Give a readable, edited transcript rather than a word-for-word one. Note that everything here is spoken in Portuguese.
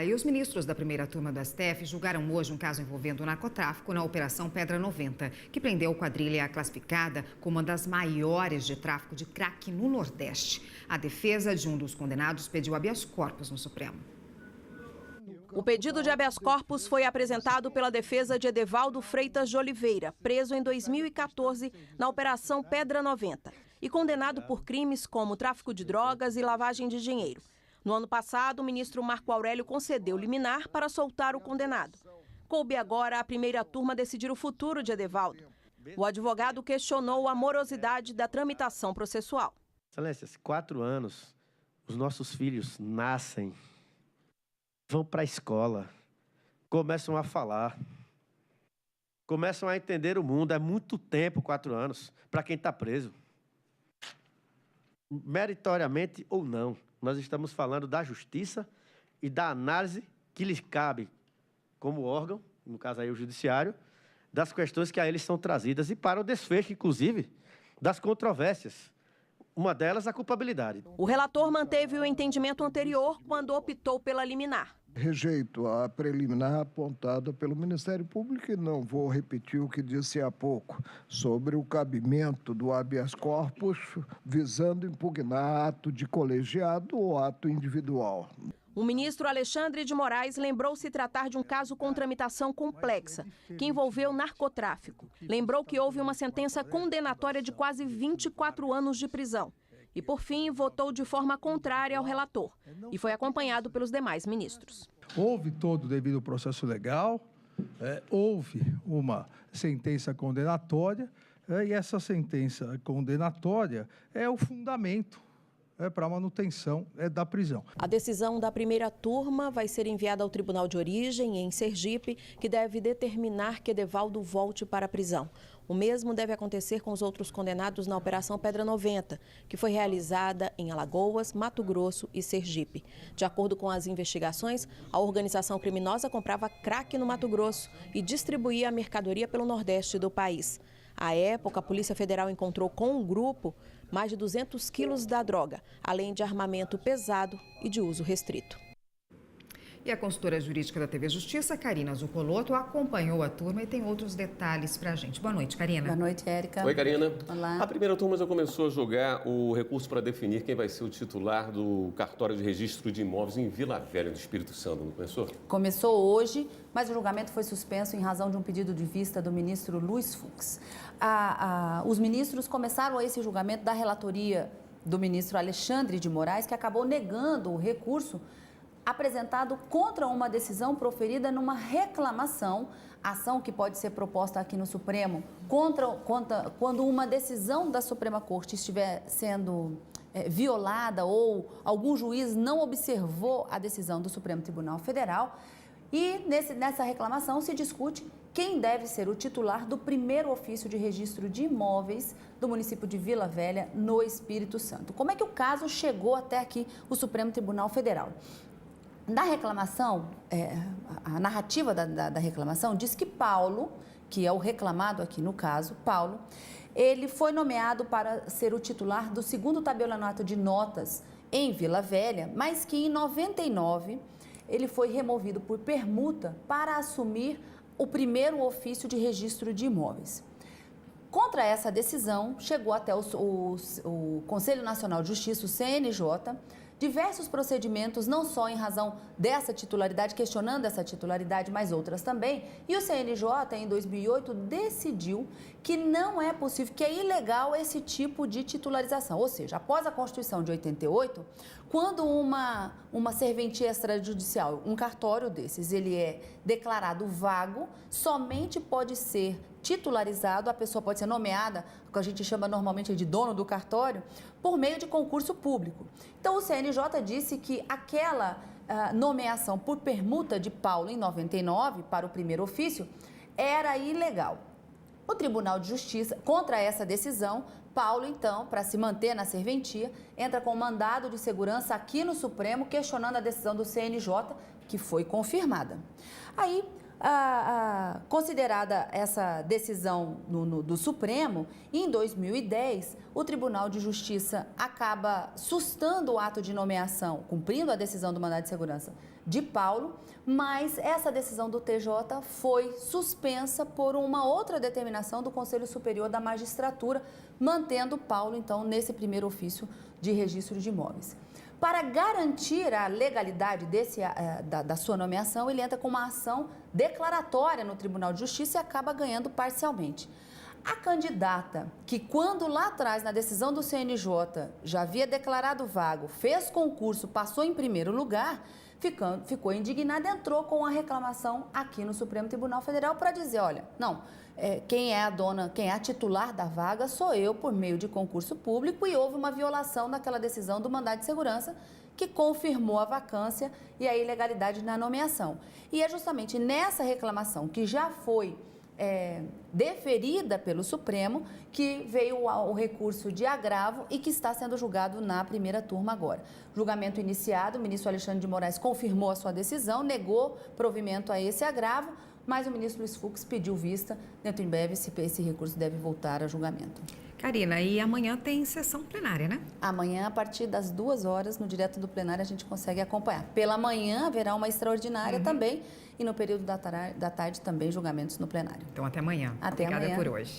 E os ministros da primeira turma do STF julgaram hoje um caso envolvendo o narcotráfico na Operação Pedra 90, que prendeu a quadrilha classificada como uma das maiores de tráfico de crack no Nordeste. A defesa de um dos condenados pediu habeas corpus no Supremo. O pedido de habeas corpus foi apresentado pela defesa de Edevaldo Freitas de Oliveira, preso em 2014 na Operação Pedra 90 e condenado por crimes como tráfico de drogas e lavagem de dinheiro. No ano passado, o ministro Marco Aurélio concedeu liminar para soltar o condenado. Coube agora à primeira turma decidir o futuro de Edevaldo. O advogado questionou a morosidade da tramitação processual. Excelências, 4 anos, os nossos filhos nascem, vão para a escola, começam a falar, começam a entender o mundo. É muito tempo, 4 anos, para quem está preso. Meritoriamente ou não, nós estamos falando da justiça e da análise que lhes cabe como órgão, no caso aí o judiciário, das questões que a eles são trazidas e para o desfecho, inclusive, das controvérsias. Uma delas, a culpabilidade. O relator manteve o entendimento anterior quando optou pela liminar. Rejeito a preliminar apontada pelo Ministério Público e não vou repetir o que disse há pouco sobre o cabimento do habeas corpus visando impugnar ato de colegiado ou ato individual. O ministro Alexandre de Moraes lembrou se tratar de um caso com tramitação complexa, que envolveu narcotráfico. Lembrou que houve uma sentença condenatória de quase 24 anos de prisão. E, por fim, votou de forma contrária ao relator e foi acompanhado pelos demais ministros. Houve todo o devido processo legal, houve uma sentença condenatória e essa sentença condenatória é o fundamento para a manutenção da prisão. A decisão da primeira turma vai ser enviada ao Tribunal de Origem, em Sergipe, que deve determinar que Edevaldo volte para a prisão. O mesmo deve acontecer com os outros condenados na Operação Pedra 90, que foi realizada em Alagoas, Mato Grosso e Sergipe. De acordo com as investigações, a organização criminosa comprava crack no Mato Grosso e distribuía a mercadoria pelo Nordeste do país. À época, a Polícia Federal encontrou com o grupo mais de 200 quilos da droga, além de armamento pesado e de uso restrito. E a consultora jurídica da TV Justiça, Karina Zuccoloto, acompanhou a turma e tem outros detalhes para a gente. Boa noite, Karina. Boa noite, Érica. Oi, Karina. Olá. A primeira turma já começou a julgar o recurso para definir quem vai ser o titular do cartório de registro de imóveis em Vila Velha, no Espírito Santo, não começou? Começou hoje, mas o julgamento foi suspenso em razão de um pedido de vista do ministro Luiz Fux. Os ministros começaram esse julgamento da relatoria do ministro Alexandre de Moraes, que acabou negando o recurso apresentado contra uma decisão proferida numa reclamação, ação que pode ser proposta aqui no Supremo, quando uma decisão da Suprema Corte estiver sendo violada ou algum juiz não observou a decisão do Supremo Tribunal Federal. E nessa reclamação se discute quem deve ser o titular do primeiro ofício de registro de imóveis do município de Vila Velha, no Espírito Santo. Como é que o caso chegou até aqui, o Supremo Tribunal Federal? Na reclamação, a narrativa da reclamação diz que Paulo, que é o reclamado aqui no caso, Paulo, ele foi nomeado para ser o titular do segundo tabelionato de notas em Vila Velha, mas que em 99 ele foi removido por permuta para assumir o primeiro ofício de registro de imóveis. Contra essa decisão, chegou até o Conselho Nacional de Justiça, o CNJ, diversos procedimentos, não só em razão dessa titularidade, questionando essa titularidade, mas outras também. E o CNJ, em 2008, decidiu que não é possível, que é ilegal esse tipo de titularização. Ou seja, após a Constituição de 88, quando uma serventia extrajudicial, um cartório desses, ele é declarado vago, somente pode ser titularizado, a pessoa pode ser nomeada, o que a gente chama normalmente de dono do cartório, por meio de concurso público. Então, o CNJ disse que aquela nomeação por permuta de Paulo em 99 para o primeiro ofício era ilegal. O Tribunal de Justiça, contra essa decisão, Paulo, então, para se manter na serventia, entra com mandado de segurança aqui no Supremo, questionando a decisão do CNJ, que foi confirmada. Aí, Considerada essa decisão do Supremo, em 2010, o Tribunal de Justiça acaba sustando o ato de nomeação, cumprindo a decisão do mandado de segurança de Paulo, mas essa decisão do TJ foi suspensa por uma outra determinação do Conselho Superior da Magistratura, mantendo Paulo, então, nesse primeiro ofício de registro de imóveis. Para garantir a legalidade da sua nomeação, ele entra com uma ação declaratória no Tribunal de Justiça e acaba ganhando parcialmente. A candidata que, quando lá atrás, na decisão do CNJ, já havia declarado vago, fez concurso, passou em primeiro lugar, ficou indignada, entrou com a reclamação aqui no Supremo Tribunal Federal para dizer, olha, não, quem é a titular da vaga sou eu por meio de concurso público e houve uma violação daquela decisão do mandado de segurança que confirmou a vacância e a ilegalidade na nomeação. E é justamente nessa reclamação que já foi deferida pelo Supremo que veio o recurso de agravo e que está sendo julgado na primeira turma agora. Julgamento iniciado, o ministro Alexandre de Moraes confirmou a sua decisão, negou provimento a esse agravo, mas o ministro Luiz Fux pediu vista, dentro em breve esse recurso deve voltar a julgamento. Karina, e amanhã tem sessão plenária, né? Amanhã, a partir das 2 horas, no direto do plenário, a gente consegue acompanhar. Pela manhã haverá uma extraordinária também e no período da tarde também julgamentos no plenário. Então, até amanhã. Até Obrigada amanhã. por hoje.